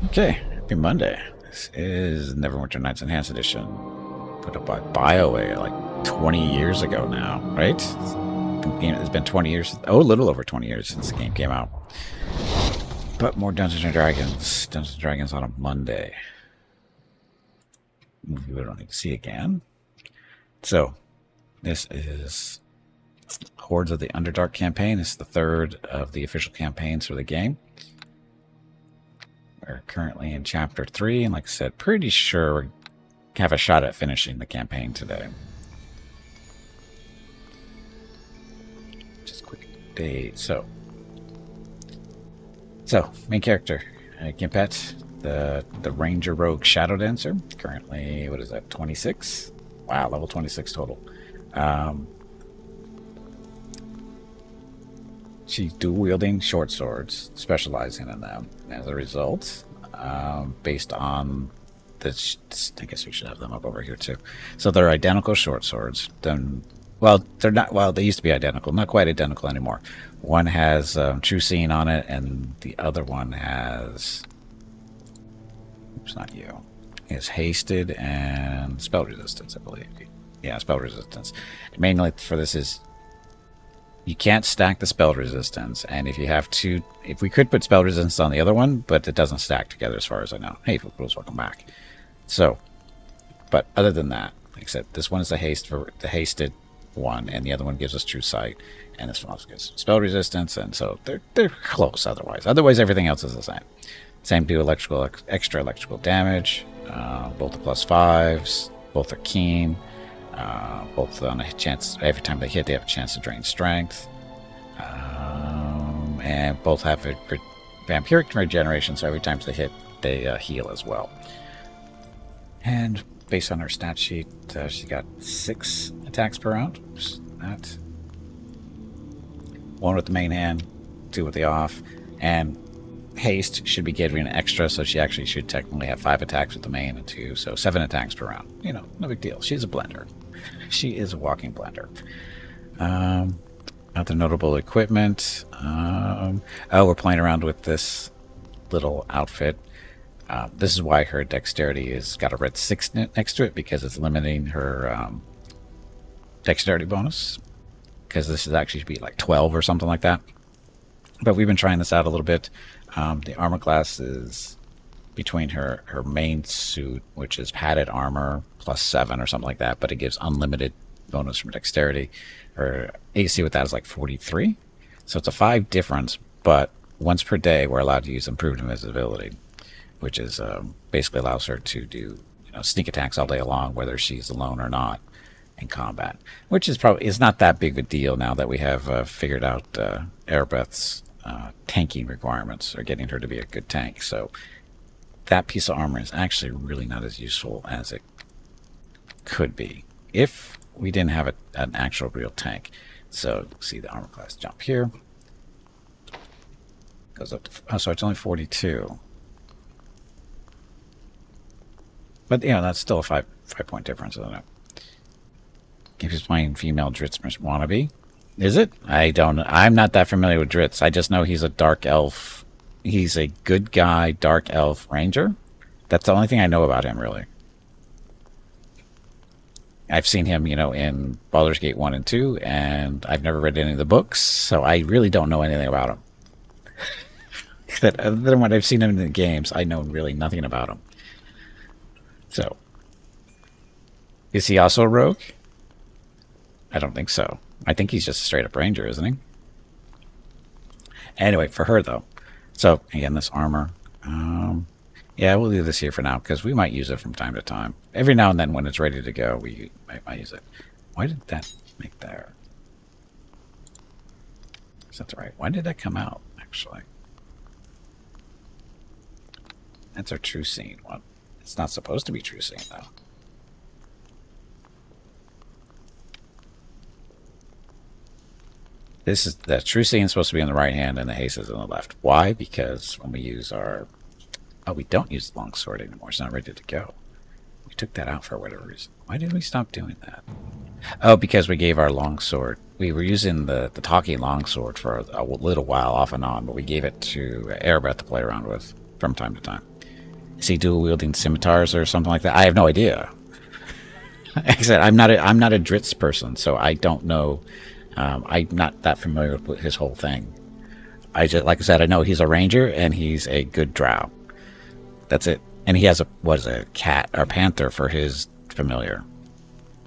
Okay, happy Monday. This is Neverwinter Nights Enhanced Edition, put up by BioWare like 20 years ago now, right? It's been 20 years, a little over 20 years since the game came out. But more Dungeons & Dragons. Dungeons & Dragons on a Monday. We don't need to see again. So, this is Hordes of the Underdark campaign. It's the third of the official campaigns for the game. We're currently in Chapter 3, and like I said, pretty sure we have a shot at finishing the campaign today. Just quick date. So main character, Gimpet, the Ranger Rogue Shadow Dancer. Currently, what is that, 26? Wow, level 26 total. She's dual-wielding short swords, specializing in them. As a result, based on this, I guess we should have them up over here too. So they're identical short swords. Well, they're not. Well, they used to be identical. Not quite identical anymore. One has True Seeing on it, and the other one has. Oops, not you. Is hasted and spell resistance, I believe. Yeah, spell resistance. Mainly for this is. You can't stack the spell resistance, and if you have two, if we could put spell resistance on the other one, but it doesn't stack together as far as I know. Hey, Fools, welcome back. So, but other than that, like I said, this one is the hasted one, and the other one gives us true sight, and this one also gives spell resistance, and so they're close. Otherwise everything else is the same. Same do extra electrical damage. Both are +5s. Both are keen. Both on a chance, every time they hit, they have a chance to drain strength. And both have a vampiric regeneration, so every time they hit, they heal as well. And based on her stat sheet, she got 6 attacks per round. That 1 with the main hand, 2 with the off, and haste should be giving an extra, so she actually should technically have 5 attacks with the main and 2, so 7 attacks per round. You know, no big deal. She's a blender. She is a walking blender. Other notable equipment. We're playing around with this little outfit. This is why her dexterity has got a red 6 next to it, because it's limiting her dexterity bonus. Because this is actually should be like 12 or something like that. But we've been trying this out a little bit. The armor class is between her main suit, which is padded armor +7 or something like that, but it gives unlimited bonus from dexterity. Her AC with that is like 43, so it's a 5 difference, but once per day we're allowed to use improved invisibility, which is basically allows her to do sneak attacks all day long, whether she's alone or not in combat, which is not that big of a deal now that we have figured out Airbeth's tanking requirements, or getting her to be a good tank. So that piece of armor is actually really not as useful as it could be if we didn't have an actual real tank. So see the armor class jump here. Goes up to, so it's only 42. But that's still a 5-point difference, isn't it? If he's playing female Dritz wannabe. Is it? I'm not that familiar with Dritz. I just know he's a dark elf. He's a good guy, dark elf ranger. That's the only thing I know about him, really. I've seen him, in Baldur's Gate 1 and 2, and I've never read any of the books, so I really don't know anything about him. Other than what I've seen him in the games, I know really nothing about him. So, is he also a rogue? I don't think so. I think he's just a straight-up ranger, isn't he? Anyway, for her, though. So, again, this armor. Yeah, we'll leave this here for now, because we might use it from time to time. Every now and then, when it's ready to go, we might use it. Why did that make there? Is that right? Why did that come out, actually? That's our True Seeing one. It's not supposed to be True Seeing, though. This is the True Seeing is supposed to be on the right hand, and the haste is on the left. Why? Because when we use our... Oh, we don't use the longsword anymore. It's not ready to go. We took that out for whatever reason. Why did we stop doing that? Oh, because we gave our longsword. We were using the talking longsword for a little while off and on, but we gave it to Airbeth to play around with from time to time. Is he dual wielding scimitars or something like that? I have no idea. Like I said, I'm not a Dritz person, so I don't know. I'm not that familiar with his whole thing. I just, like I said, I know he's a ranger and he's a good drow. That's it. And he has a, what is it, a cat or panther for his familiar,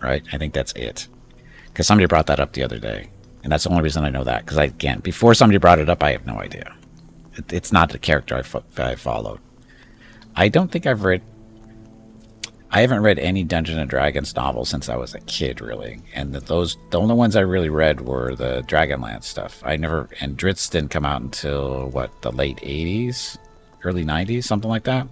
right? I think that's it. Because somebody brought that up the other day, and that's the only reason I know that. Because again, before somebody brought it up, I have no idea. It's not the character I followed. I don't think I haven't read any Dungeons and Dragons novels since I was a kid, really. And the only ones I really read were the Dragonlance stuff. And Dritz didn't come out until, what, the late 80s? Early 90s? Something like that?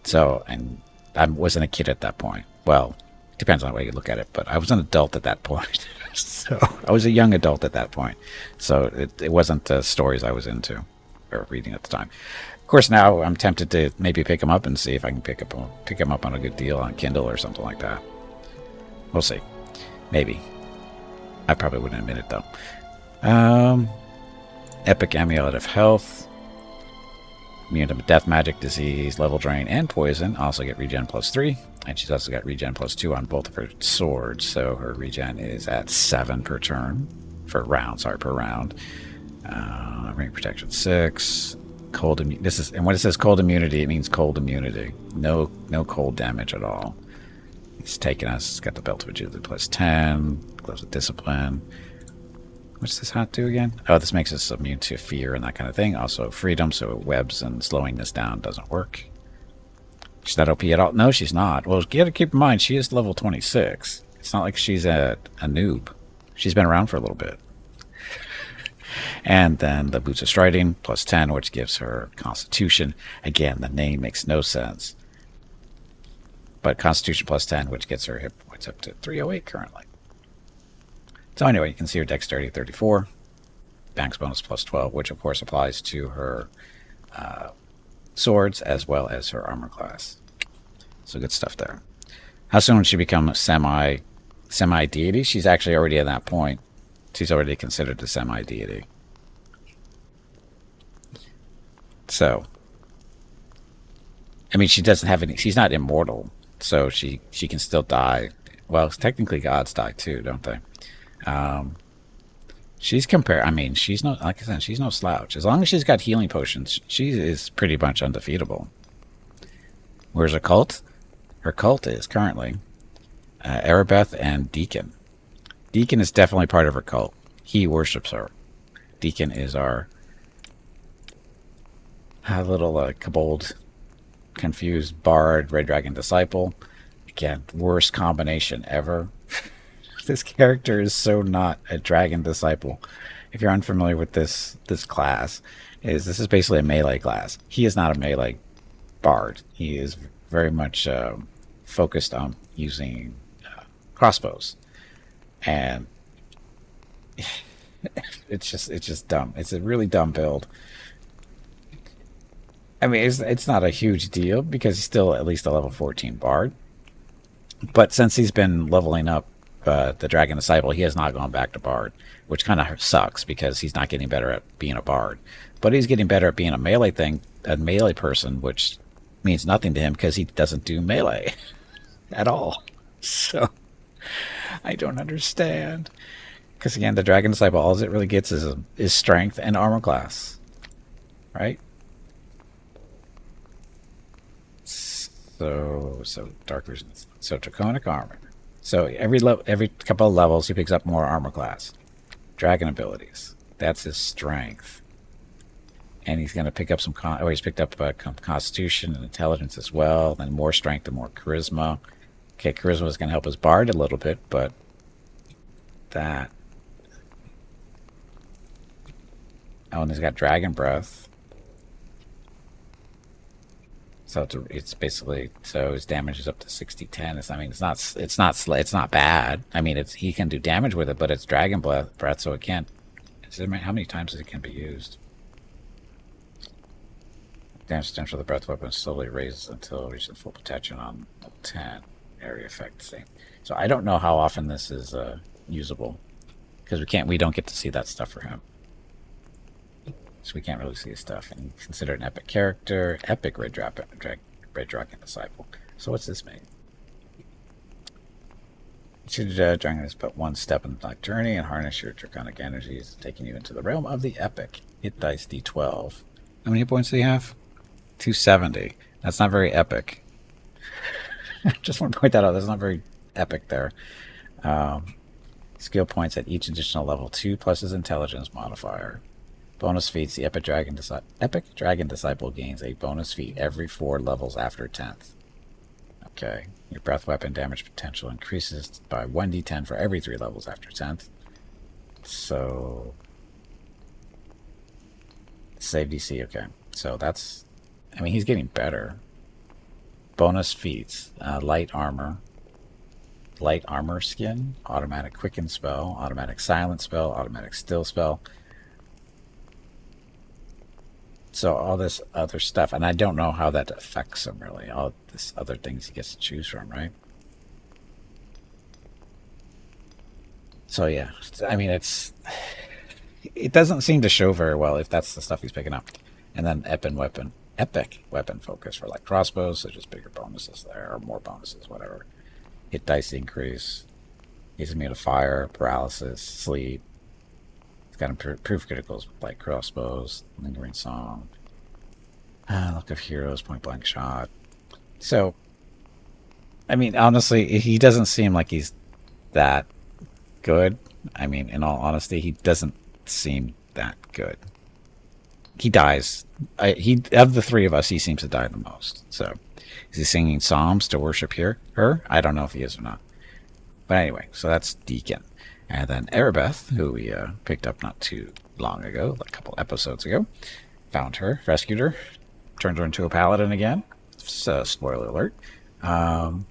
So, and I wasn't a kid at that point. Well, it depends on the way you look at it, but I was an adult at that point. So, I was a young adult at that point. So, it wasn't the stories I was into or reading at the time. Of course, now I'm tempted to maybe pick them up and see if I can pick them up on a good deal on Kindle or something like that. We'll see. Maybe. I probably wouldn't admit it, though. Epic Amulet of Health. Immune to death, magic, disease, level drain, and poison. Also get regen +3. And she's also got regen +2 on both of her swords. So her regen is at 7 per turn. Per round. Ring protection 6. Cold immunity. And when it says cold immunity, it means cold immunity. No cold damage at all. It's taking us. It's got the belt of agility +10. Gloves of discipline. What's this hat do again? Oh, this makes us immune to fear and that kind of thing. Also freedom, so webs and slowing this down doesn't work. She's not OP at all. No, she's not. Well, you got to keep in mind she is level 26. It's not like she's a noob. She's been around for a little bit. And then the Boots of Striding, +10, which gives her Constitution. Again, the name makes no sense. But Constitution +10, which gets her hit points up to 308 currently. So anyway, you can see her Dexterity 34. Banks bonus +12, which of course applies to her swords as well as her armor class. So good stuff there. How soon will she become a semi-deity? She's actually already at that point. She's already considered a semi-deity. So, I mean, she doesn't have any. She's not immortal, so she can still die. Well, technically, gods die too, don't they? She's compared. I mean, she's no, like I said, she's no slouch. As long as she's got healing potions, she is pretty much undefeatable. Where's her cult? Her cult is currently Erebeth and Deacon. Deacon is definitely part of her cult. He worships her. Deacon is our little kobold, confused bard, red dragon disciple. Again, worst combination ever. This character is so not a dragon disciple. If you're unfamiliar with this class, this is basically a melee class. He is not a melee bard. He is very much focused on using crossbows. And it's just dumb. It's a really dumb build. I mean, it's not a huge deal because he's still at least a level 14 bard. But since he's been leveling up the Dragon Disciple, he has not gone back to bard, which kind of sucks because he's not getting better at being a bard. But he's getting better at being a melee person, which means nothing to him because he doesn't do melee at all. So I don't understand. Because again, the Dragon Disciple, all it really gets is strength and armor class, right? So dark vision. So draconic armor. So every couple of levels, he picks up more armor class. Dragon abilities. That's his strength. And he's going to pick up some. He's picked up Constitution and Intelligence as well. Then more strength and more charisma. Okay, charisma is going to help his bard a little bit, but that. Oh, and he's got Dragon Breath. So it's basically, so his damage is up to 60-10. I mean, it's not bad. I mean, he can do damage with it, but it's Dragon Breath, so it can't. How many times it can be used? Damage potential of the breath weapon slowly raises until it reaches full protection on level 10. Area effect, same. So I don't know how often this is usable because we don't get to see that stuff for him. So we can't really see his stuff. And consider an epic character, epic red dragon Red Dragon Disciple. So what's this mean? Should Dragon is but one step in the journey and harness your draconic energies, taking you into the realm of the epic. Hit dice D12. How many points do you have? 270. That's not very epic. Just want to point that out. That's not very epic there. Skill points at each additional level 2 plus his intelligence modifier. Bonus feats. The Epic Dragon Disciple gains a bonus feat every 4 levels after 10th. Okay. Your breath weapon damage potential increases by 1d10 for every 3 levels after 10th. So... Save DC, okay. So that's... I mean, he's getting better. Bonus feats. Light armor. Light armor skin. Automatic quicken spell. Automatic silent spell. Automatic still spell. So all this other stuff. And I don't know how that affects him, really. All this other things he gets to choose from, right? So, yeah. I mean, it's... It doesn't seem to show very well if that's the stuff he's picking up. And then epic weapon focus for like crossbows, so just bigger bonuses there, or more bonuses, whatever. Hit dice increase. He's immune to fire, paralysis, sleep. It's got improved criticals like crossbows, lingering song, luck of heroes, point blank shot. So, I mean, honestly, he doesn't seem like he's that good. I mean, in all honesty, he doesn't seem that good. He dies. Of the 3 of us, he seems to die the most. So, is he singing psalms to worship her? I don't know if he is or not. But anyway, so that's Deacon. And then Erebeth, who we picked up not too long ago, like a couple episodes ago, found her, rescued her, turned her into a paladin again. So, spoiler alert. And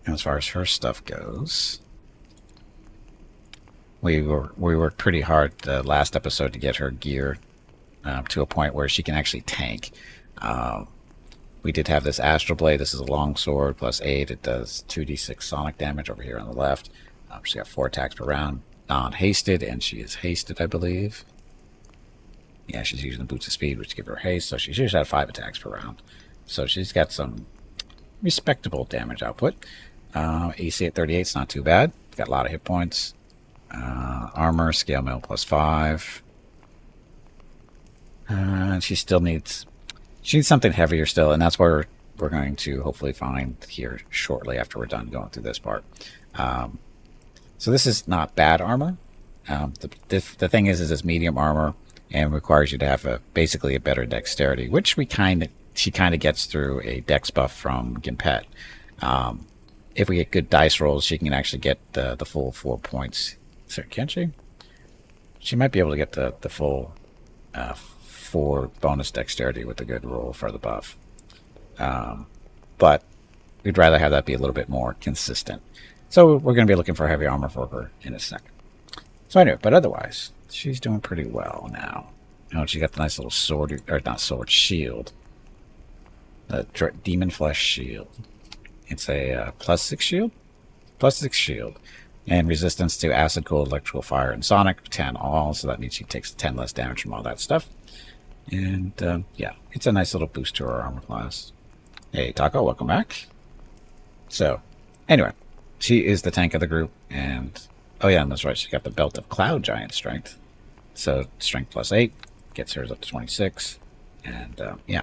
as far as her stuff goes, we worked pretty hard the last episode to get her gear to a point where she can actually tank. We did have this Astral Blade. This is a long sword plus 8. It does 2d6 sonic damage over here on the left. She's got 4 attacks per round, non-hasted, and she is hasted, I believe. Yeah, she's using the Boots of Speed, which give her haste, so she should have 5 attacks per round. So she's got some respectable damage output. AC at 38 is not too bad. Got a lot of hit points. Armor, scale mail plus 5. She still needs... She needs something heavier still, and that's where we're going to hopefully find here shortly after we're done going through this part. So this is not bad armor. The thing is it's medium armor and requires you to have basically a better dexterity, which she kind of gets through a dex buff from Gimpet. If we get good dice rolls, she can actually get the full 4 points. So, can't she? She might be able to get the full 4 bonus dexterity with a good roll for the buff. But we'd rather have that be a little bit more consistent. So we're going to be looking for heavy armor for her in a second. So anyway, but otherwise, she's doing pretty well now. She got the nice little sword, or not sword, shield. The Demon Flesh Shield. It's a +6 shield? +6 shield. And resistance to acid, cold, electrical, fire, and sonic, 10 all. So that means she takes 10 less damage from all that stuff. And yeah, it's a nice little boost to her armor class. Hey, Taco, welcome back. So, anyway, she is the tank of the group. And, oh yeah, and that's right, she got the Belt of Cloud Giant Strength. So, strength +8 gets hers up to 26. And, yeah.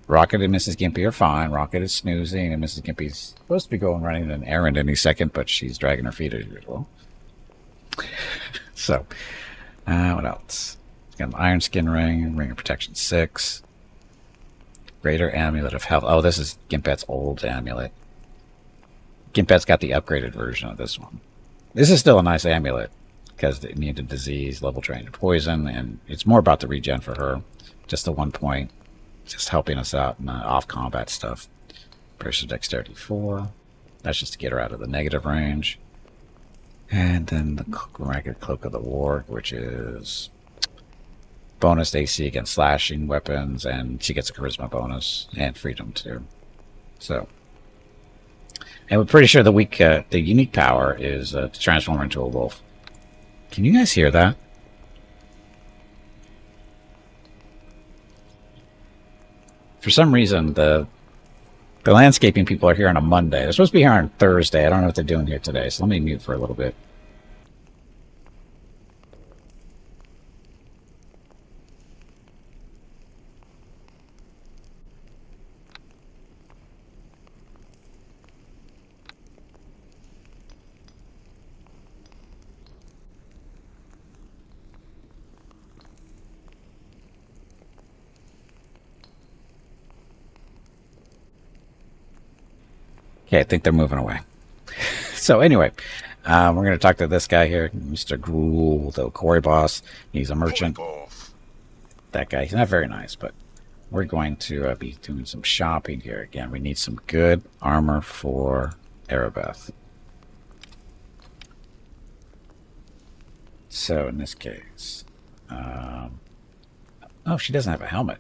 Rocket and Mrs. Gimpy are fine. Rocket is snoozing, and Mrs. Gimpy's supposed to be going running an errand any second, but she's dragging her feet as usual. So, what else? Got an Iron Skin Ring, Ring of Protection 6, Greater Amulet of Health. Oh, this is Gimpet's old amulet. Gimpet's got the upgraded version of this one. This is still a nice amulet because it's immune to disease, level trained to poison, and it's more about the regen for her. Just the 1 point. Just helping us out in off-combat stuff. Piercer Dexterity 4. That's just to get her out of the negative range. And then the Ragged Cloak of the War, which is bonus AC against slashing weapons, and she gets a charisma bonus and freedom too. So, and we're pretty sure the unique power is to transform her into a wolf. Can you guys hear that? For some reason, the landscaping people are here on a Monday. They're supposed to be here on Thursday. I don't know what they're doing here today, so let me mute for a little bit. Okay, I think they're moving away. So anyway, we're going to talk to this guy here, Mr. Gruul, the quarry boss. He's a merchant. That guy, he's not very nice, but we're going to be doing some shopping here. Again, we need some good armor for Erebeth. So in this case, oh, she doesn't have a helmet.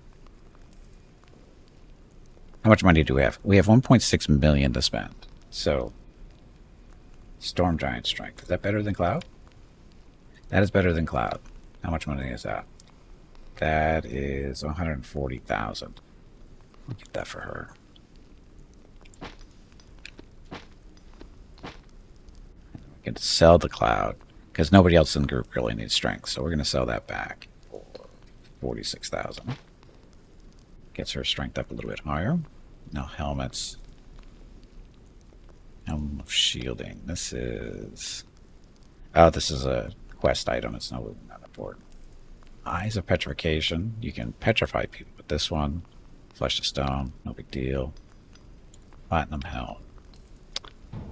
How much money do we have? We have 1.6 million to spend. So, Storm Giant Strength. Is that better than Cloud? That is better than Cloud. How much money is that? That is 140,000. We'll get that for her. We can sell the Cloud because nobody else in the group really needs strength. So we're going to sell that back for 46,000. Gets her strength up a little bit higher. Now helmets. Helm of shielding. This is... Oh, this is a quest item. It's not important. Eyes of petrification. You can petrify people with this one. Flesh of stone. No big deal. Platinum helm.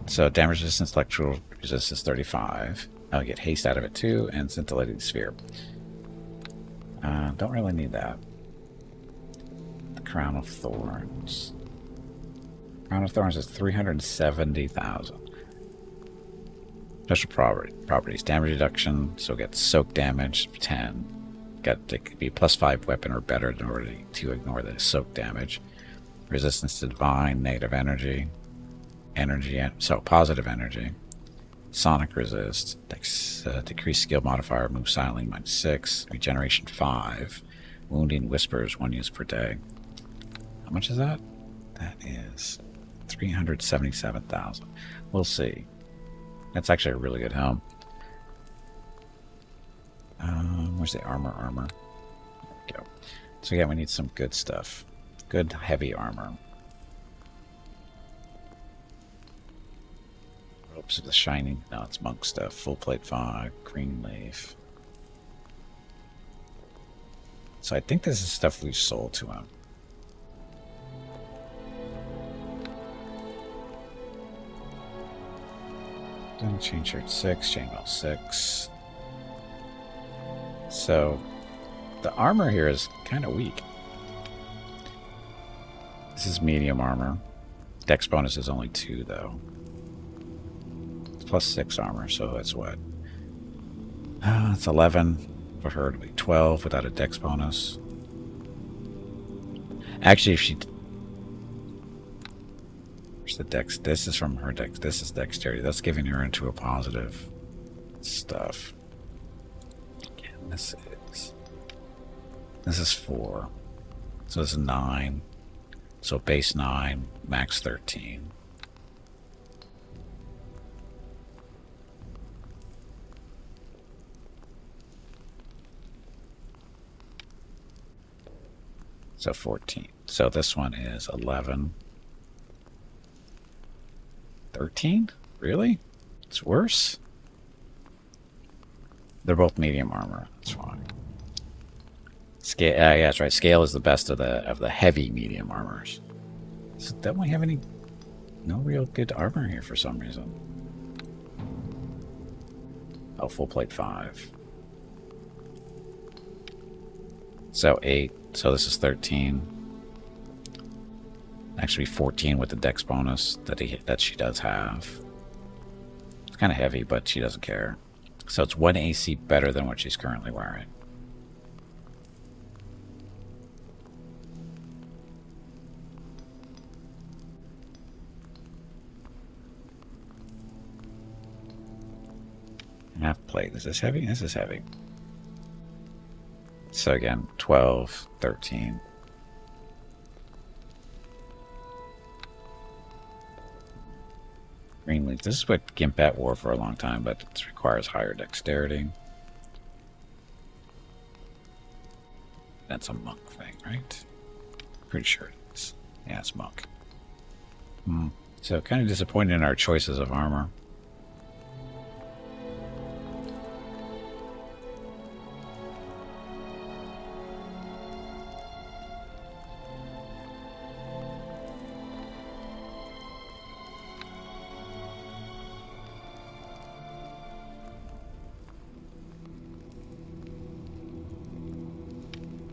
So damage resistance, electrical resistance 35. I'll get haste out of it too. And scintillating sphere. Don't really need that. The Crown of Thorns. Crown of Thorns is 370,000. Special properties. Damage reduction, so get soak damage 10. Got to be +5 weapon or better in order to ignore the soak damage. Resistance to divine, negative energy. So positive energy. Sonic resist. Decrease skill modifier, move silently -6. Regeneration 5. Wounding whispers, 1 use per day. How much is that? That is 377,000. We'll see. That's actually a really good helm. Where's the armor? There we go. So yeah, we need some good stuff. Good heavy armor. Ropes of the Shining. No, it's monk stuff. Full plate 5. Green leaf. So I think this is stuff we've sold to him. Chain shirt 6, chainmail 6. So the armor here is kind of weak. This is medium armor. Dex bonus is only 2 though. It's +6 armor, so that's what? It's 11 for her to be 12 without a dex bonus. Actually, if she... Where's the dex? This is from her dex. This is dexterity. That's giving her into a positive stuff. Again, this is 4. So this is 9. So base 9, max 13. So 14. So this one is 11. 13? Really? It's worse? They're both medium armor. That's fine. Scale, yeah, that's right. Scale is the best of the heavy medium armors. So don't we have any... No real good armor here for some reason. Oh, full plate 5. So 8. So this is 13. Actually 14 with the dex bonus that she does have. It's kind of heavy, but she doesn't care. So it's 1 AC better than what she's currently wearing. Half plate. Is this heavy? This is heavy. So again, 12, 13. Greenleaf. This is what Gimpat wore for a long time, but it requires higher dexterity. That's a monk thing, right? Pretty sure it is. Yeah, it's monk. So kind of disappointed in our choices of armor.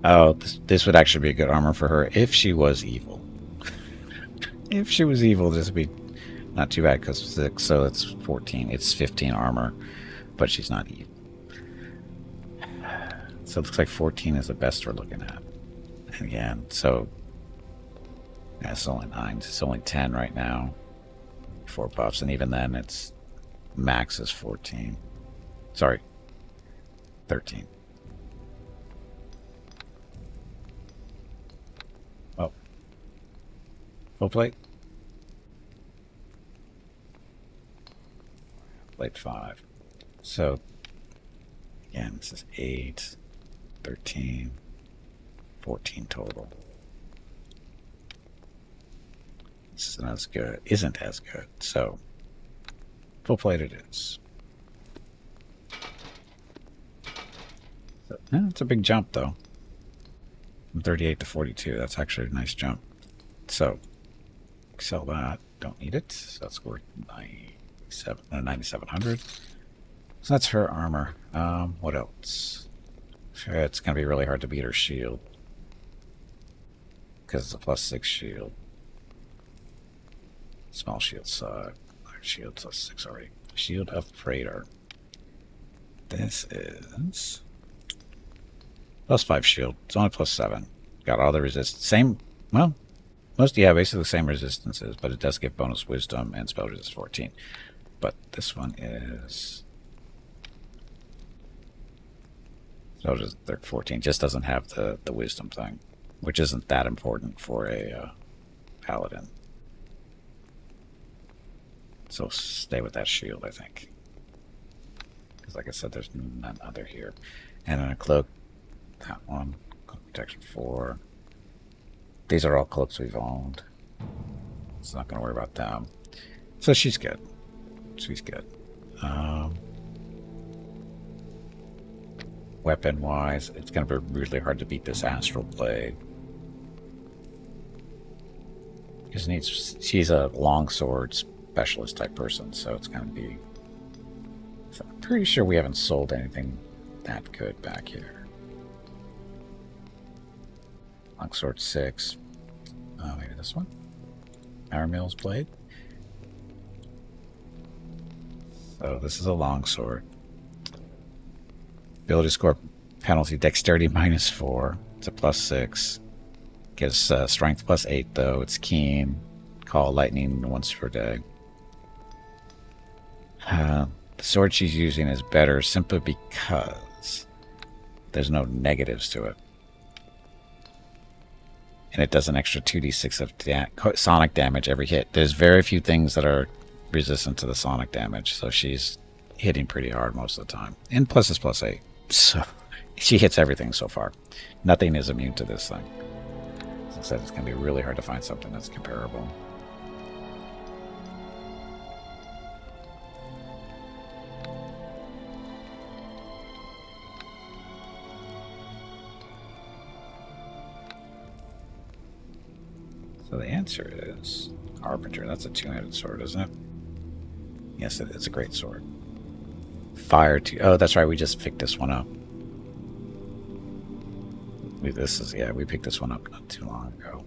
Oh, this would actually be a good armor for her if she was evil. If she was evil, this would be not too bad, because 6, so it's 14. It's 15 armor, but she's not evil. So it looks like 14 is the best we're looking at. And again, so that's only 9. It's only 10 right now. 4 buffs, and even then, it's max is 14. Sorry, 13. Oh, full plate. Plate 5. So again, this is 8, 13, 14 total. This isn't as good. Isn't as good. So full plate it is. So, yeah, it's a big jump though. From 38 to 42. That's actually a nice jump. So sell that. Don't need it. So that's worth 9,700. So that's her armor. What else? Sure, it's going to be really hard to beat her shield, because it's a +6 shield. Small shield suck. Large shield +6 already. Shield of Praetor. This is +5 shield. It's only +7. Got all the resist. Same. Well, basically the same resistances, but it does give bonus wisdom and spell resist 14. But this one is spell resist 14. Just doesn't have the wisdom thing, which isn't that important for a paladin. So stay with that shield, I think. Because like I said, there's none other here. And then a cloak. That one. Cloak protection 4. These are all cloaks we've owned. It's not going to worry about them. So she's good. She's good. Weapon-wise, it's going to be really hard to beat this Astral Blade. Because she's a longsword specialist type person, so it's going to be... So I'm pretty sure we haven't sold anything that good back here. Longsword 6. Maybe this one? Aramil's Blade. So this is a longsword. Ability score penalty, dexterity -4. It's a +6. Gives strength +8 though. It's keen. Call lightning once per day. The sword she's using is better simply because there's no negatives to it. And it does an extra 2d6 of sonic damage every hit. There's very few things that are resistant to the sonic damage, so she's hitting pretty hard most of the time. And plus is +8. So she hits everything so far. Nothing is immune to this thing. As I said, it's going to be really hard to find something that's comparable. So the answer is Harbinger. That's a 2-handed sword, isn't it? Yes, it's a great sword. Fire to... Oh, that's right. We just picked this one up. We picked this one up not too long ago.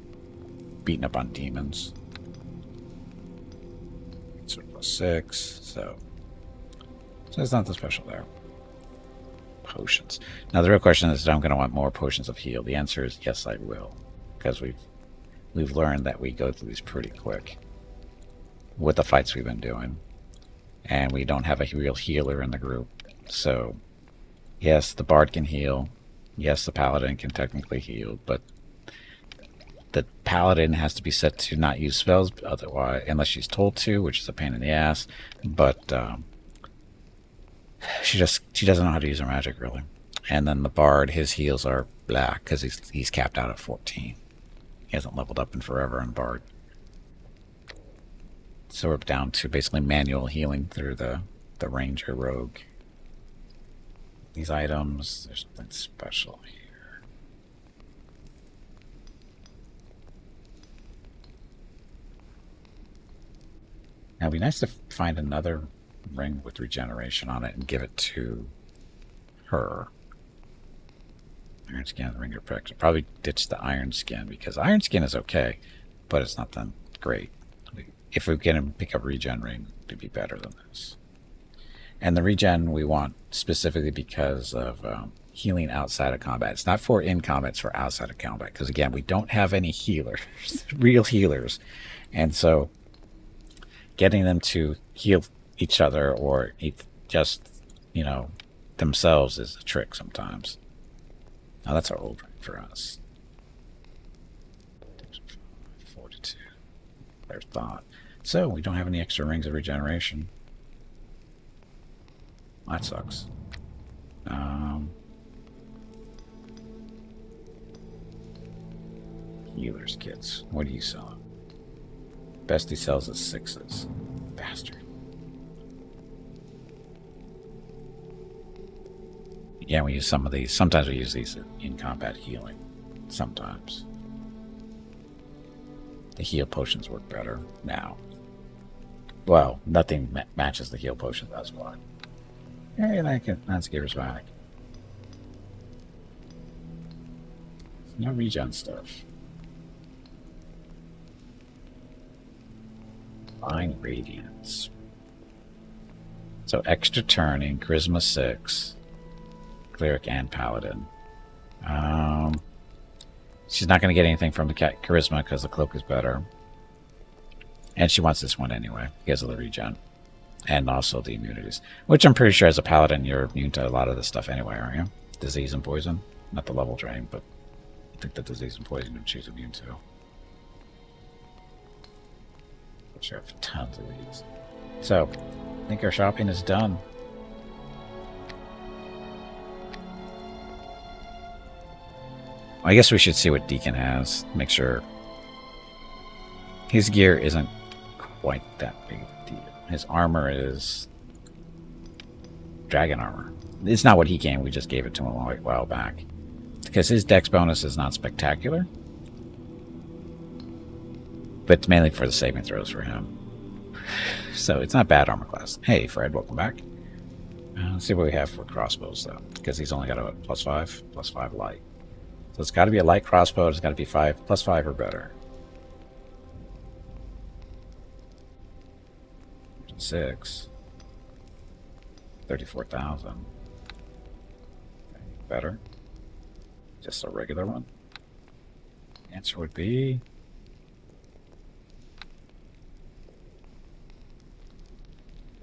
Beating up on demons. So +6. So it's not the special there. Potions. Now the real question is, I'm going to want more potions of heal. The answer is yes, I will, because we've learned that we go through these pretty quick with the fights we've been doing. And we don't have a real healer in the group. So, yes, the bard can heal. Yes, the paladin can technically heal. But the paladin has to be set to not use spells, otherwise, unless she's told to, which is a pain in the ass. But she doesn't know how to use her magic really. And then the bard, his heals are black because he's capped out at 14. He hasn't leveled up in forever on bard. So we're down to basically manual healing through the ranger rogue. These items, there's nothing special here. Now it'd be nice to find another ring with regeneration on it and give it to her. Iron skin, ring of protection. Probably ditch the iron skin because iron skin is okay, but it's not that great. If we can pick up regen ring, it'd be better than this. And the regen we want specifically because of healing outside of combat. It's not for in combat, it's for outside of combat. Because again, we don't have any healers, real healers. And so getting them to heal each other or just, themselves is a trick sometimes. Now that's our old rank for us. 42. There's thought. So we don't have any extra rings of regeneration. That sucks. Healer's kits. What are you selling? Best he sells is 6s. Bastard. Yeah, we use some of these. Sometimes we use these in combat healing. Sometimes. The heal potions work better now. Well, nothing matches the heal potion, that's why. Hey, let's give us back. No regen stuff. Fine Radiance. So extra turning, Charisma 6. Cleric and Paladin. She's not going to get anything from the Charisma because the cloak is better. And she wants this one anyway because of the regen. And also the immunities. Which I'm pretty sure as a Paladin you're immune to a lot of this stuff anyway, aren't you? Disease and poison. Not the level drain, but I think the disease and poison she's immune to. I'm sure I have tons of these. So, I think our shopping is done. I guess we should see what Deacon has. Make sure his gear isn't quite that big of a deal. His armor is dragon armor. It's not what he gained. We just gave it to him a while back. Because his dex bonus is not spectacular. But it's mainly for the saving throws for him. So it's not bad armor class. Hey, Fred, welcome back. Let's see what we have for crossbows, though. Because he's only got a +5 light. So it's got to be a light crossbow. It's got to be +5 or better. 6. 34,000. Better. Just a regular one. The answer would be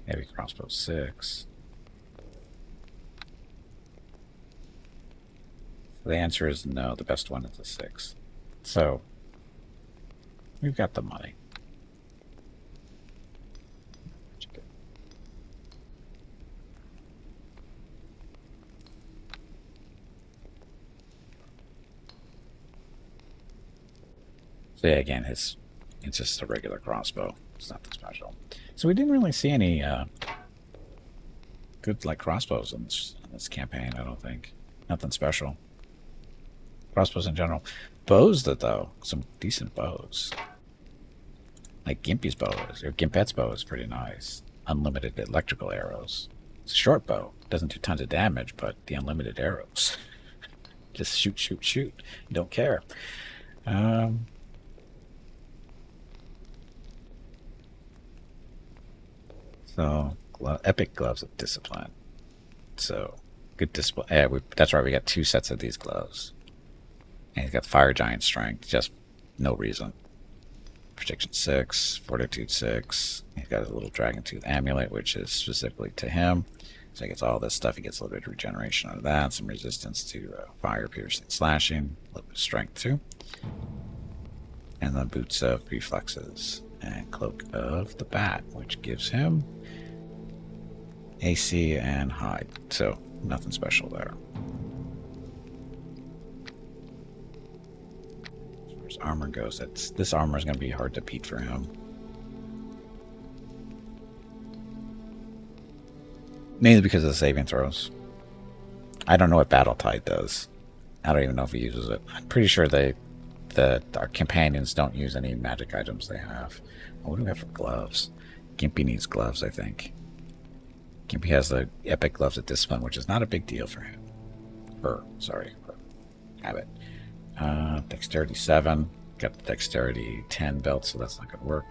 heavy crossbow 6. The answer is no. The best one is a 6. So we've got the money. So yeah, again, it's just a regular crossbow. It's nothing special. So we didn't really see any good crossbows in this campaign. I don't think. Nothing special. Crossbows in general. Bows, though, some decent bows. Like Gimpy's bow or Gimpette's bow is pretty nice. Unlimited electrical arrows. It's a short bow. Doesn't do tons of damage, but the unlimited arrows. Just shoot, shoot, shoot. You don't care. So, epic gloves of discipline. So, good discipline. Yeah, that's right. We got 2 sets of these gloves. And he's got Fire Giant Strength. Just no reason. Protection 6, Fortitude 6. He's got a little Dragon Tooth Amulet, which is specifically to him. So he gets all this stuff. He gets a little bit of regeneration out of that. Some resistance to fire, piercing, slashing. A little bit of strength too. And And then Boots of Reflexes. And Cloak of the Bat, which gives him AC and Hide. So, nothing special there. As far as armor goes, this armor is going to be hard to beat for him. Mainly because of the saving throws. I don't know what Battle Tide does. I don't even know if he uses it. I'm pretty sure our companions don't use any magic items they have. What do we have for gloves? Gimpy needs gloves, I think. Gimpy has the epic gloves at Discipline, which is not a big deal for him. Sorry. Habit. Dexterity 7. Got the Dexterity 10 belt, so that's not going to work.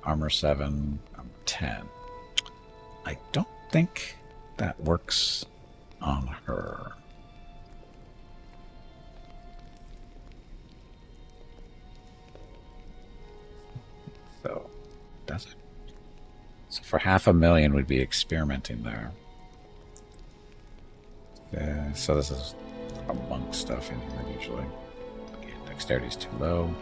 Armor 7. 10. I don't think that works on her. So, does it? So for 500,000 we'd be experimenting there. So this is a monk stuff in here usually. Okay, dexterity's too low.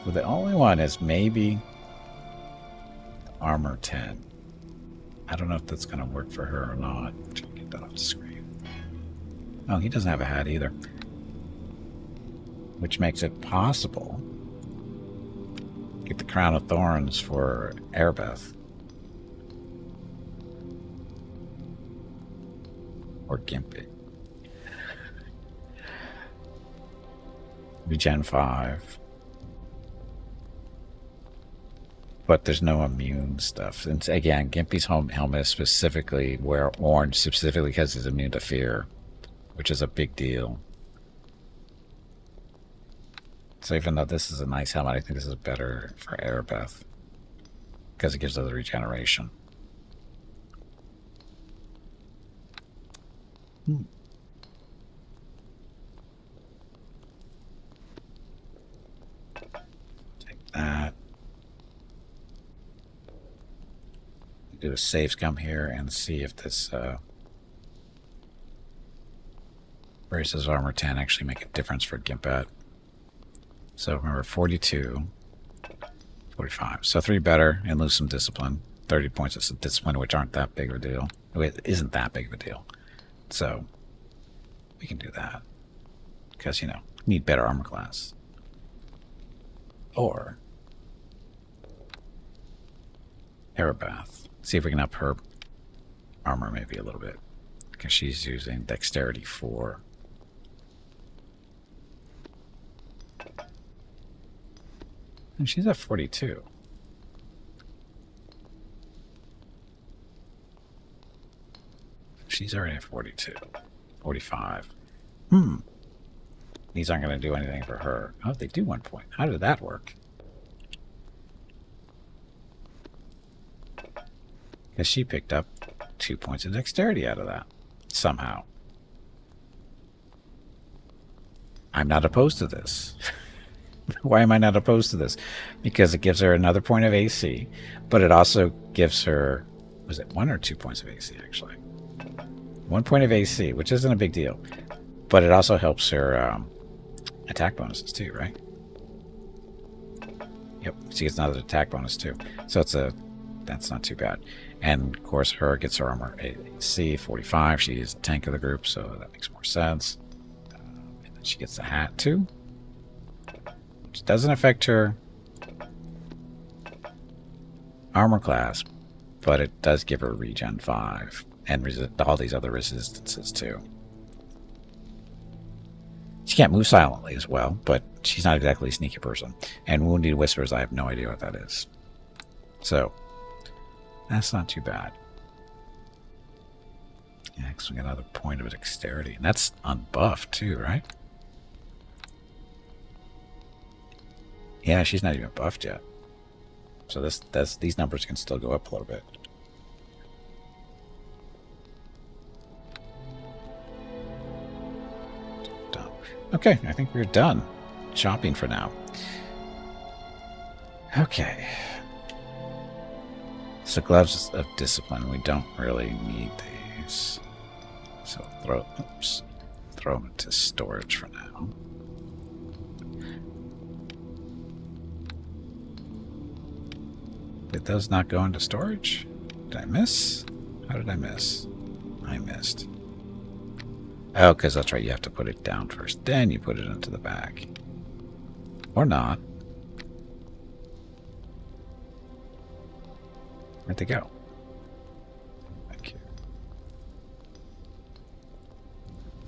So the only one is maybe armor 10. I don't know if that's going to work for her or not. Try to get that off the screen. Oh, he doesn't have a hat either. Which makes it possible. Get the Crown of Thorns for Airbeth. Or Gimpy. Regen 5. But there's no immune stuff. And again, Gimpy's helmet is specifically wear orange, specifically because he's immune to fear, which is a big deal. So even though this is a nice helmet, I think this is better for Airbeth because it gives her the regeneration. Take that. Do a save scum here and see if this braces armor 10 actually make a difference for Gimpet. So remember 42, 45. So 3 better and lose some discipline. 30 points of discipline, which aren't that big of a deal. It isn't that big of a deal. So we can do that because, you know, need better armor class. Or Herabath. See if we can up her armor maybe a little bit because she's using dexterity 4. And she's at 42. She's already at 42. 45. These aren't going to do anything for her. Oh, they do 1 point. How did that work? Because she picked up 2 points of dexterity out of that. Somehow. I'm not opposed to this. Why am I not opposed to this? Because it gives her another point of AC, but it also gives her, was it 1 or 2 points of AC actually? 1 point of AC, which isn't a big deal, but it also helps her attack bonuses too, right? Yep, she gets another attack bonus too. So that's not too bad. And of course, her gets her armor AC 45. She's the tank of the group, so that makes more sense. And then she gets the hat too. Which doesn't affect her armor class, but it does give her regen 5 and all these other resistances too. She can't move silently as well, but she's not exactly a sneaky person. And Wounded Whispers, I have no idea what that is. So that's not too bad. Yeah, because we got another point of dexterity, and that's unbuffed too, right? Yeah, she's not even buffed yet. So these numbers can still go up a little bit. Done. Okay, I think we're done shopping for now. Okay. So gloves of discipline, we don't really need these. So throw them into storage for now. Did those not go into storage? Did I miss? How did I miss? I missed. Oh, because that's right, you have to put it down first. Then you put it into the bag. Or not. Where'd they go? Thank you.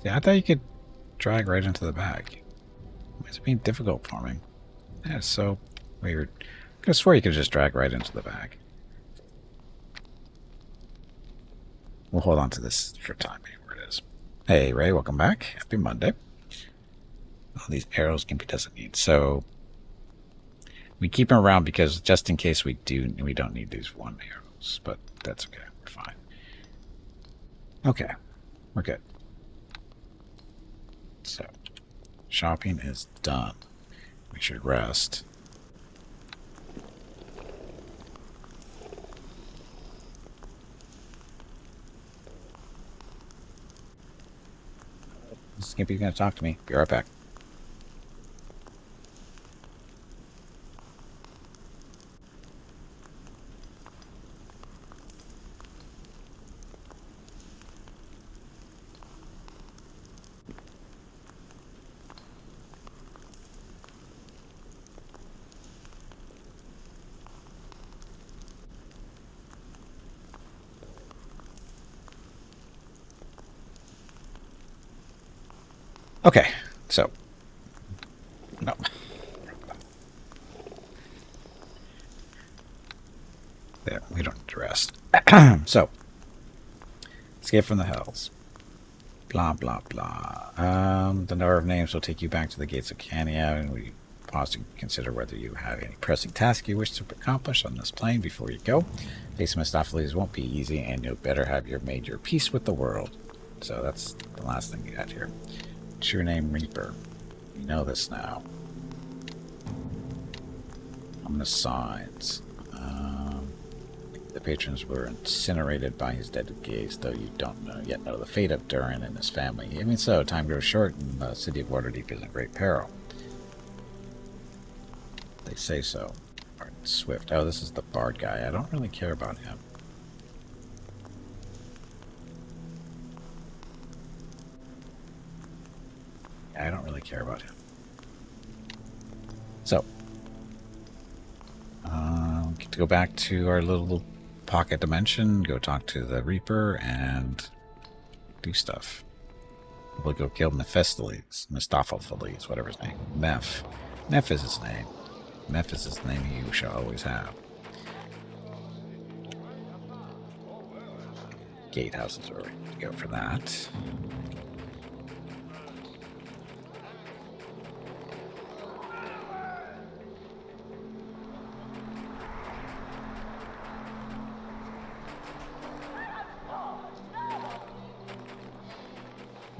See, I thought you could drag right into the bag. Why is it being difficult for me? That's so weird. I could have swore you could just drag right into the bag. We'll hold on to this for time being where it is. Hey, Ray, welcome back. Happy Monday. All these arrows Gimpy doesn't need. So we keep them around because just in case we don't need these 1 arrows. But that's okay. We're fine. Okay. We're good. So shopping is done. We should rest. Skimpy's going to talk to me. Be right back. Okay, so no. There, we don't need to rest. So, escape from the hells. Blah blah blah. The number of names will take you back to the gates of Cania, and we pause to consider whether you have any pressing task you wish to accomplish on this plane before you go. Facing Mistopheles won't be easy, and you'll better have made your peace with the world. So that's the last thing you got here. True name Reaper. You know this now. Ominous signs. The patrons were incinerated by his deadly gaze, though you don't yet know the fate of Durin and his family. Even so, time grows short, and the city of Waterdeep is in great peril. They say so. Swift. Oh, this is the bard guy. I don't really care about him. I don't really care about him. So, get to go back to our little pocket dimension, go talk to the Reaper, and do stuff. We'll go kill Mephistopheles, whatever his name. Meph. Meph is his name. Meph is his name you shall always have. Gatehouses are ready to go for that.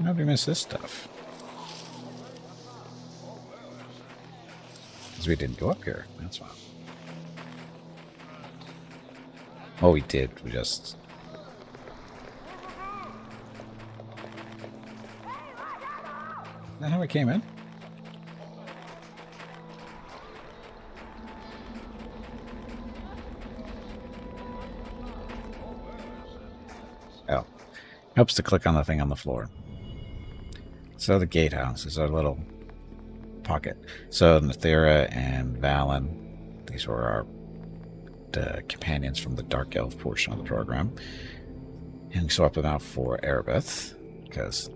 How did we miss this stuff? Because we didn't go up here. That's why. Oh, we did. We just... Is that how we came in? Oh. Helps to click on the thing on the floor. So the gatehouse is our little pocket. So Nethera and Valen, these were our companions from the Dark Elf portion of the program. And we swap them out for Erebeth, because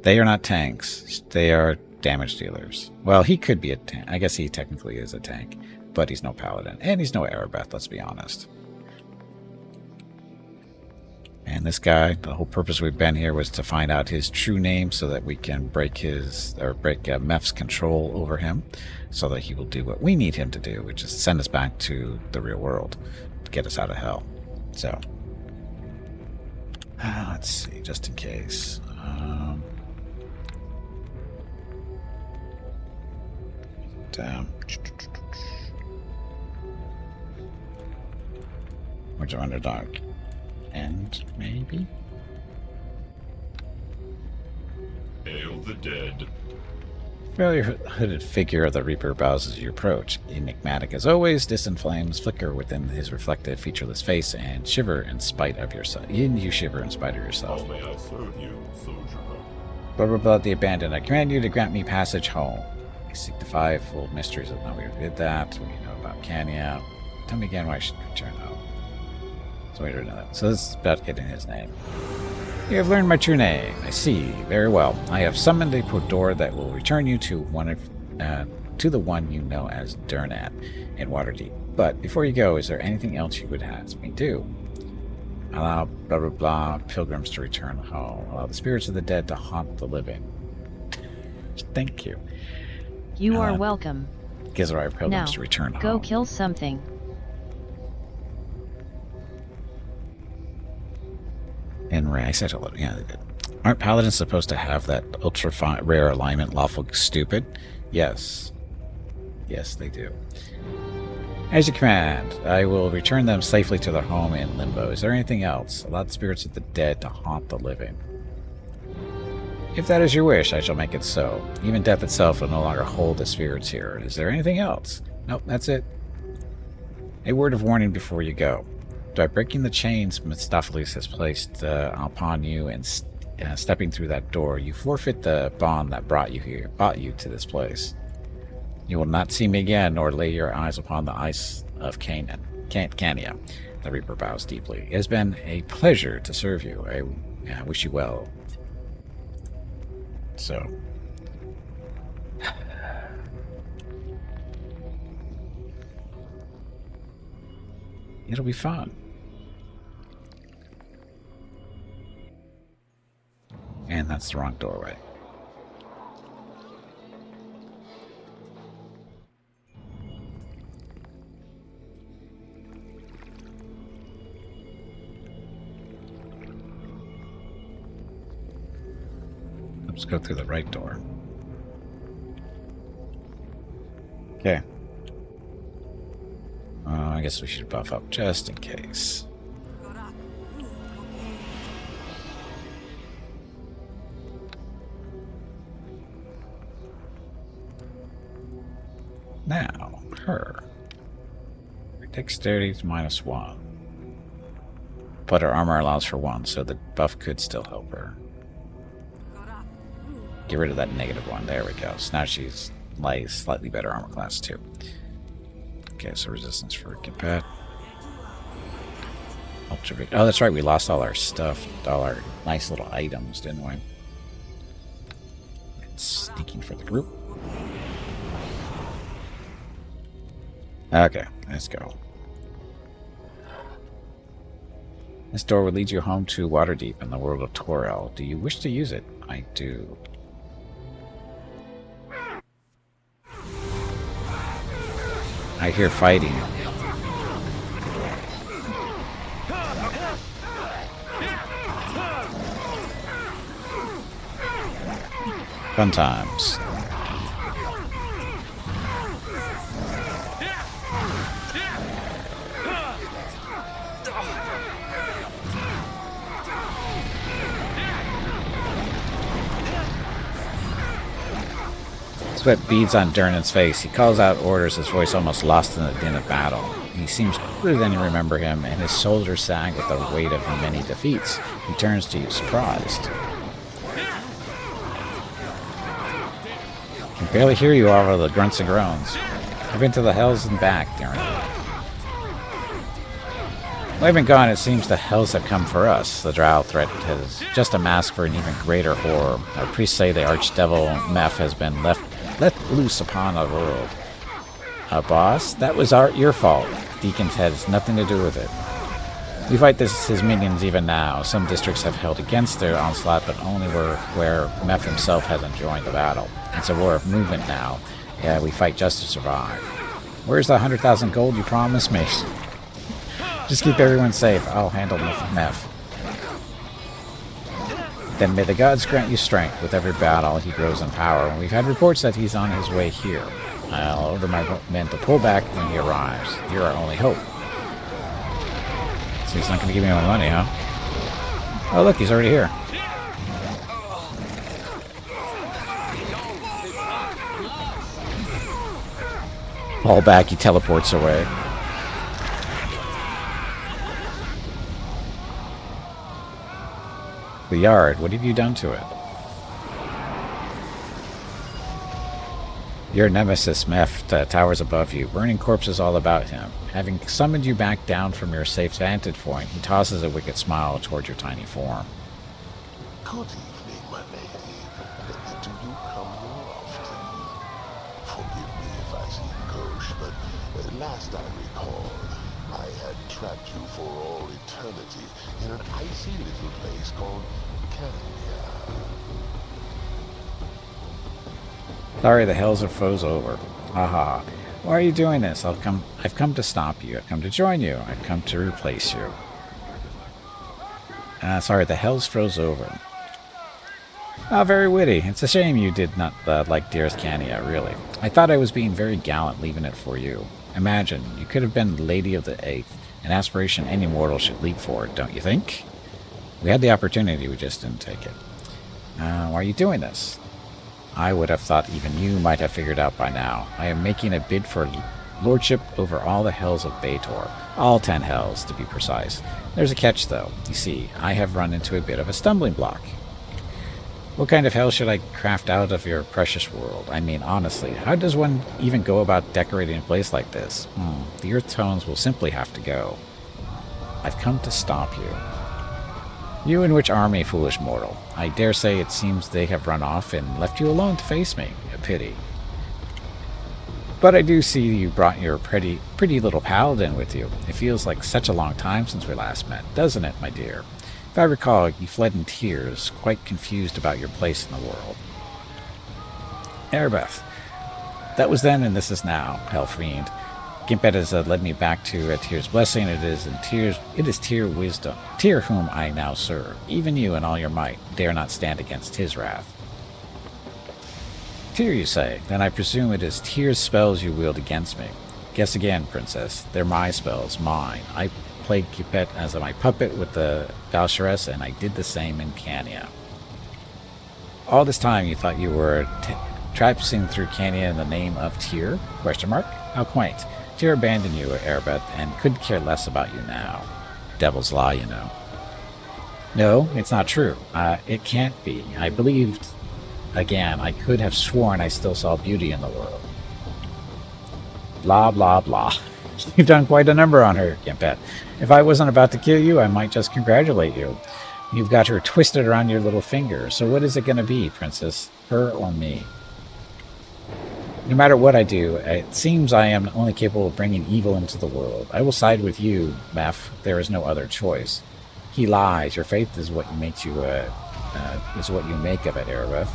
they are not tanks. They are damage dealers. Well, he could be a tank. I guess he technically is a tank, but he's no paladin. And he's no Erebeth, let's be honest. And this guy, the whole purpose we've been here was to find out his true name so that we can break Meph's control over him so that he will do what we need him to do, which is send us back to the real world to get us out of hell. So, let's see, just in case. Where's our Underdark? And maybe? Hail the dead. Familiar hooded figure of the Reaper bows as you approach. Enigmatic as always, distant flames flicker within his reflective, featureless face and shiver in spite of yourself. You shiver in spite of yourself. How may I serve you, sojourner? Blah blah blah, the abandoned. I command you to grant me passage home. I seek the fivefold mysteries of we did that. We know about Cania. Tell me again why I should return home. So wait to know that. So this is about getting his name. You have learned my true name. I see. Very well. I have summoned a door that will return you to the one you know as Durnat in Waterdeep. But before you go, is there anything else you would ask me do? Allow blah blah blah pilgrims to return home. Allow the spirits of the dead to haunt the living. Thank you. You are welcome. Gizrai pilgrims Now, to return home. go kill something. And Ray, I said hello. Yeah, they did. Aren't paladins supposed to have that ultra rare alignment, lawful stupid? Yes. Yes, they do. As you command, I will return them safely to their home in Limbo. Is there anything else? Allow the spirits of the dead to haunt the living. If that is your wish, I shall make it so. Even death itself will no longer hold the spirits here. Is there anything else? Nope, that's it. A word of warning before you go. By breaking the chains Mephistopheles has placed upon you and stepping through that door, you forfeit the bond that brought you to this place. You will not see me again, nor lay your eyes upon the ice of Cania. The Reaper bows deeply. It has been a pleasure to serve you. I wish you well. So. It'll be fun. And that's the wrong doorway. Let's go through the right door. Okay. I guess we should buff up just in case. Now, her. Dexterity is -1. But her armor allows for 1, so the buff could still help her. Get rid of that -1. There we go. So now she's slightly better armor class 2. Okay, so resistance for combat. Ultra. Oh, that's right. We lost all our stuff, all our nice little items, didn't we? It's sneaking for the group. Okay, let's go. This door will lead you home to Waterdeep in the world of Torel. Do you wish to use it? I do. I hear fighting. Fun times. Sweat beads on Durnan's face. He calls out orders, his voice almost lost in the din of battle. He seems cooler than you remember him, and his shoulders sag with the weight of many defeats. He turns to you, surprised. I can barely hear you all of the grunts and groans. I've been to the hells and back, Durnan. While I've been gone, it seems the hells have come for us. The Drow threat is just a mask for an even greater horror. Our priests say the archdevil Meph has been let loose upon our world. Boss, that was your fault. Deacon's head has nothing to do with it. We fight his minions even now. Some districts have held against their onslaught, but only where Meph himself hasn't joined the battle. It's a war of movement now. Yeah, we fight just to survive. Where's the 100,000 gold you promised me? Just keep everyone safe. I'll handle Meph. Then may the gods grant you strength. With every battle, he grows in power. We've had reports that he's on his way here. I'll order my men to pull back when he arrives. You're our only hope. So he's not going to give me my money, huh? Oh, look, he's already here. Fall back, he teleports away. The yard, what have you done to it? Your nemesis, Meph, towers above you, burning corpses all about him. Having summoned you back down from your safe vantage point, he tosses a wicked smile toward your tiny form. Good evening, my lady. Do you come more often? Forgive me if I seem gauche, but last I recall, I had trapped you for all eternity in an icy little place called Candia. Sorry, the hells are froze over. Haha. Why are you doing this? I've come to stop you. I've come to join you. I've come to replace you. Sorry, the hells froze over. Ah, very witty. It's a shame you did not like dearest Cania, really. I thought I was being very gallant leaving it for you. Imagine, you could have been Lady of the Eighth, an aspiration any mortal should leap for, don't you think? We had the opportunity, we just didn't take it. Why are you doing this? I would have thought even you might have figured out by now. I am making a bid for lordship over all the hells of Baator. All 10 hells, to be precise. There's a catch, though. You see, I have run into a bit of a stumbling block. What kind of hell should I craft out of your precious world? I mean, honestly, how does one even go about decorating a place like this? The earth tones will simply have to go. I've come to stop you. You in which army, foolish mortal? I dare say it seems they have run off and left you alone to face me. A pity. But I do see you brought your pretty little paladin with you. It feels like such a long time since we last met, doesn't it, my dear? If I recall, you fled in tears, quite confused about your place in the world. Erebeth. That was then and this is now, Hellfiend. Gimpet has led me back to Tyr's blessing. It is Tyr wisdom, Tyr whom I now serve. Even you and all your might dare not stand against his wrath. Tyr, you say? Then I presume it is Tyr's spells you wield against me. Guess again, princess. They're my spells, mine. I played Gimpet as my puppet with the Valsharess, and I did the same in Cania. All this time you thought you were traipsing through Cania in the name of Tyr? Question mark? How quaint. Tyr abandoned you, Erebeth, and couldn't care less about you now. Devil's lie, you know. No, it's not true. It can't be. I believed, again, I could have sworn I still saw beauty in the world. Blah, blah, blah. You've done quite a number on her, Gimpet. If I wasn't about to kill you, I might just congratulate you. You've got her twisted around your little finger. So what is it going to be, princess? Her or me? No matter what I do, it seems I am only capable of bringing evil into the world. I will side with you, Meph. There is no other choice. He lies. Your faith is what makes you is what you make of it, Erebeth.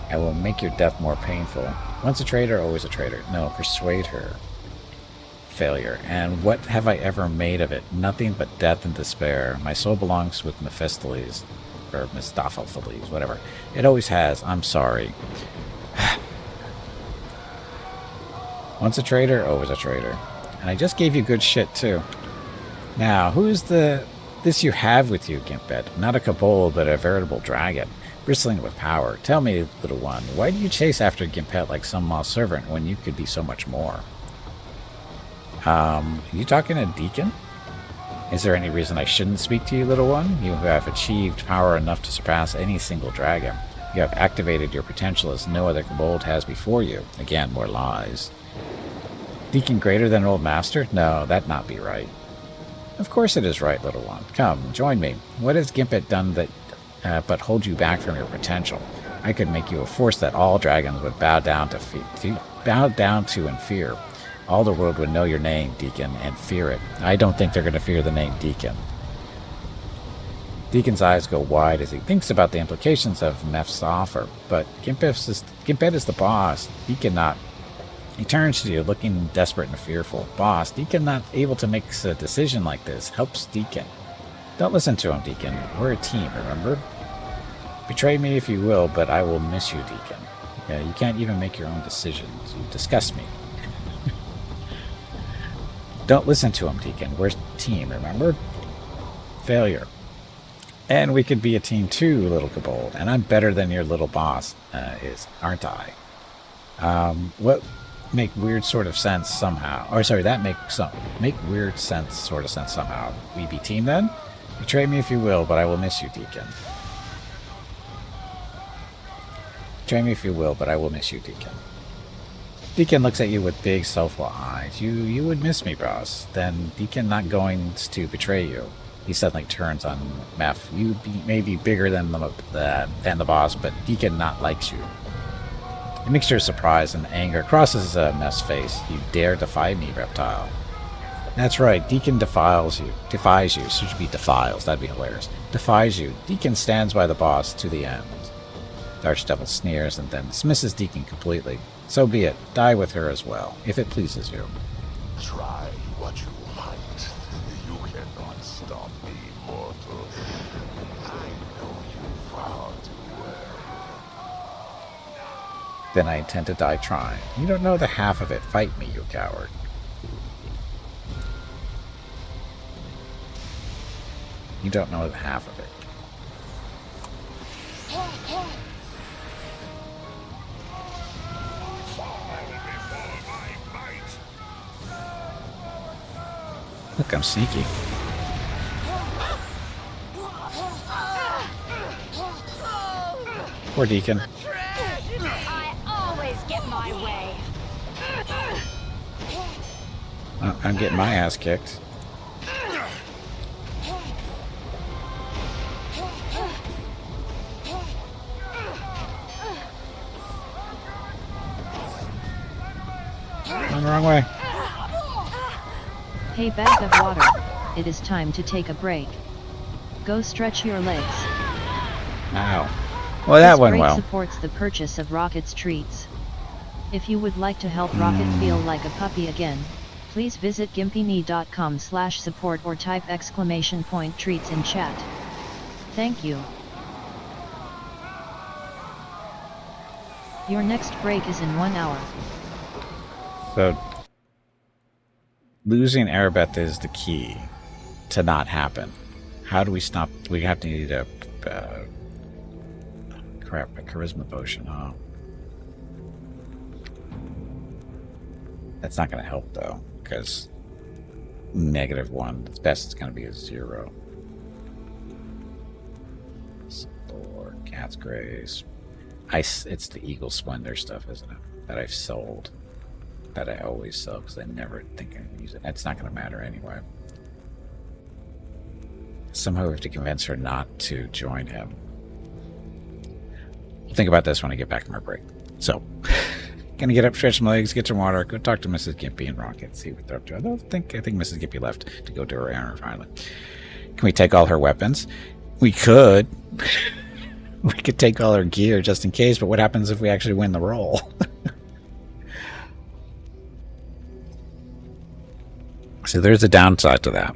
I will make your death more painful. Once a traitor, always a traitor. No, persuade her. Failure. And what have I ever made of it? Nothing but death and despair. My soul belongs with Mephistopheles, or Mephistopheles, whatever. It always has. I'm sorry. Once a traitor, always a traitor. And I just gave you good shit, too. Now, who's this you have with you, Gimpet? Not a kobold, but a veritable dragon, bristling with power. Tell me, little one, why do you chase after Gimpet like some lost servant when you could be so much more? Are you talking to Deacon? Is there any reason I shouldn't speak to you, little one? You who have achieved power enough to surpass any single dragon. You have activated your potential as no other kobold has before you. Again, more lies. Deacon greater than old master? No, that not be right. Of course it is right, little one. Come, join me. What has Gimpet done that but hold you back from your potential? I could make you a force that all dragons would bow down to in fear. All the world would know your name, Deacon, and fear it. I don't think they're going to fear the name Deacon. Deacon's eyes go wide as he thinks about the implications of Meph's offer, but Gimpet is the boss. Deacon not. He turns to you, looking desperate and fearful. Boss, Deacon not able to make a decision like this. Helps Deacon. Don't listen to him, Deacon. We're a team, remember? Betray me if you will, but I will miss you, Deacon. Yeah, you can't even make your own decisions. You disgust me. Don't listen to him, Deacon. We're a team, remember? Failure. And we could be a team too, little kobold. And I'm better than your little boss is, aren't I? make weird sort of sense somehow. Or sorry, that make weird sense sort of sense somehow. We be team then? Betray me if you will, but I will miss you, Deacon. Betray me if you will, but I will miss you, Deacon. Deacon looks at you with big soulful eyes. You would miss me, boss. Then Deacon not going to betray you. He suddenly turns on Meph. You may be bigger than the boss, but Deacon not likes you. A mixture of surprise and anger crosses Meph's face. You dare defy me, reptile. That's right, Deacon defies you. Should be defiles, that'd be hilarious. Defies you. Deacon stands by the boss to the end. The Archdevil sneers and then dismisses Deacon completely. So be it. Die with her as well, if it pleases you. Try what you might. You cannot stop me, mortal. I know you far too well. Then I intend to die trying. You don't know the half of it. Fight me, you coward. You don't know the half of it. Look, I'm sneaky. Poor Deacon. I always get my way. I'm getting my ass kicked. Going the wrong way. Hey, bag of water. It is time to take a break. Go stretch your legs. Ow. Well, that This went break well. supports the purchase of Rocket's treats. If you would like to help Rocket feel like a puppy again, please visit gimpyknee.com/support or type !treats in chat. Thank you. Your next break is in 1 hour. So, losing Arabeth is the key to not happen. How do we stop? We have to need a charisma potion, huh? That's not going to help though, because -1. Its best is going to be a 0. Or Cat's Grace. It's the Eagle Splendor stuff, isn't it? That I've sold. That I always sell because I never think I'm going to use it. That's not going to matter anyway. Somehow we have to convince her not to join him. I'll think about this when I get back from our break. So, gonna get up, stretch my legs, get some water, go talk to Mrs. Gimpy and Rocket, see what they're up to. I think Mrs. Gimpy left to go do her errand finally. Can we take all her weapons? We could. We could take all her gear just in case, but what happens if we actually win the roll? So there's a downside to that.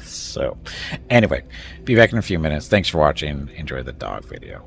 So, anyway, be back in a few minutes. Thanks for watching. Enjoy the dog video.